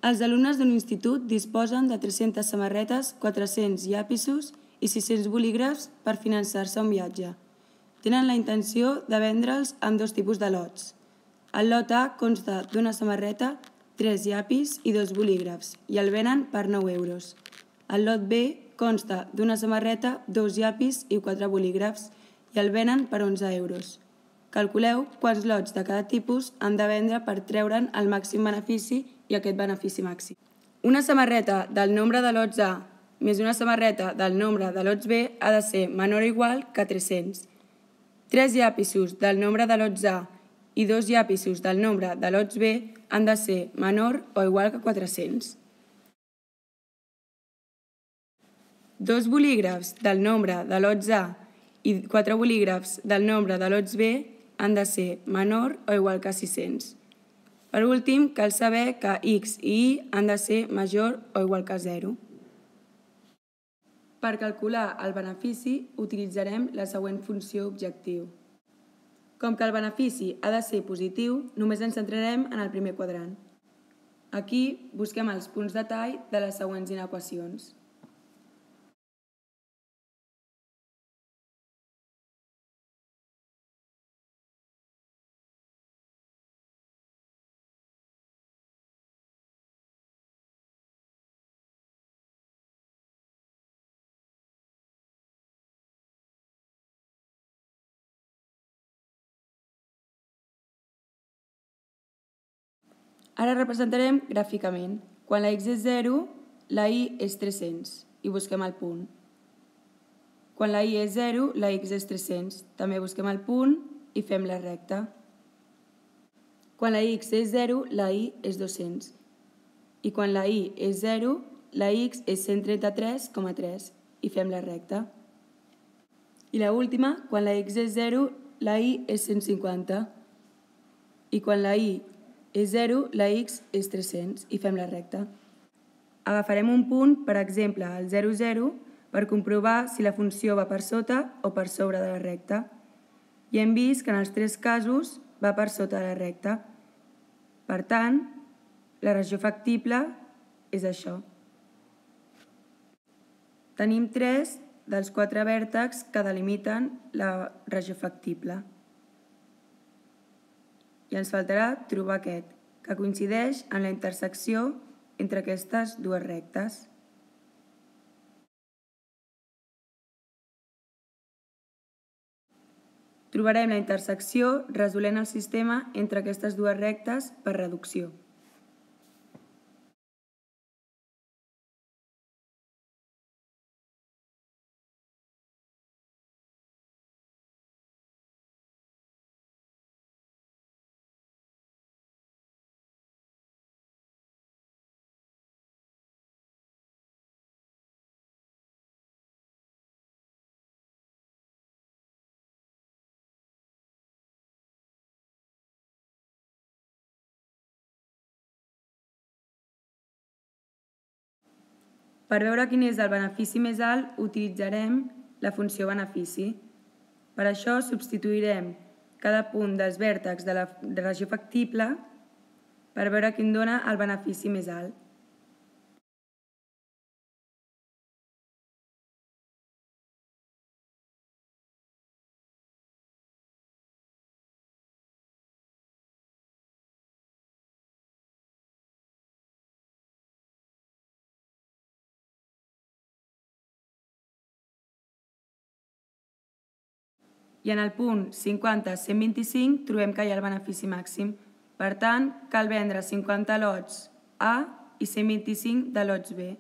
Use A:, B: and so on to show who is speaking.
A: Els alumnes d'un institut disposen de 300 samarretes, 400 llapisos i 600 bolígrafs per finançar-se un viatge. Tenen la intenció de vendre'ls en dos tipus de lots. El lot A consta d'una samarreta, 3 llapis i 2 bolígrafs i el venen per 9 euros. El lot B consta d'una samarreta, 2 llapis i 4 bolígrafs i el venen per 11 euros. Calculeu quants lots de cada tipus han de vendre per treure'n el màxim benefici i aquest benefici màxim. Una samarreta del nombre de lots A més una samarreta del nombre de lots B ha de ser menor o igual que 300. 3 llapisos del nombre de lots A i 2 llapisos del nombre de lots B han de ser menor o igual que 400. 2 bolígrafs del nombre de lots A i 4 bolígrafs del nombre de lots B han de ser menor o igual que 600. Per últim, cal saber que X i Y han de ser major o igual que 0. Per calcular el benefici, utilitzarem la següent funció objectiu. Com que el benefici ha de ser positiu, només ens centrarem en el primer quadrant. Aquí busquem els punts de tall de les següents inequacions. Ara representarem gràficament. Quan la x és 0, la y és 300 i busquem el punt. Quan la y és 0, la x és 300. També busquem el punt i fem la recta. Quan la x és 0, la y és 200. I quan la y és 0, la x és 133,3 i fem la recta. I l'última, quan la x és 0, la y és 150. I quan la y és 0, la x és 300 i fem la recta. Agafarem un punt, per exemple, el 0, 0, per comprovar si la funció va per sota o per sobre de la recta. I hem vist que en els 3 casos va per sota de la recta. Per tant, la regió factible és això. Tenim 3 dels 4 vèrtexs que delimiten la regió factible. I ens faltarà trobar aquest, que coincideix en la intersecció entre aquestes dues rectes. Trobarem la intersecció resolent el sistema entre aquestes dues rectes per reducció. Per veure quin és el benefici més alt, utilitzarem la funció benefici. Per això substituirem cada punt dels vèrtexs de la regió factible per veure quin dona el benefici més alt. I en el punt 50-125 trobem que hi ha el benefici màxim. Per tant, cal vendre 50 lots A i 125 de lots B.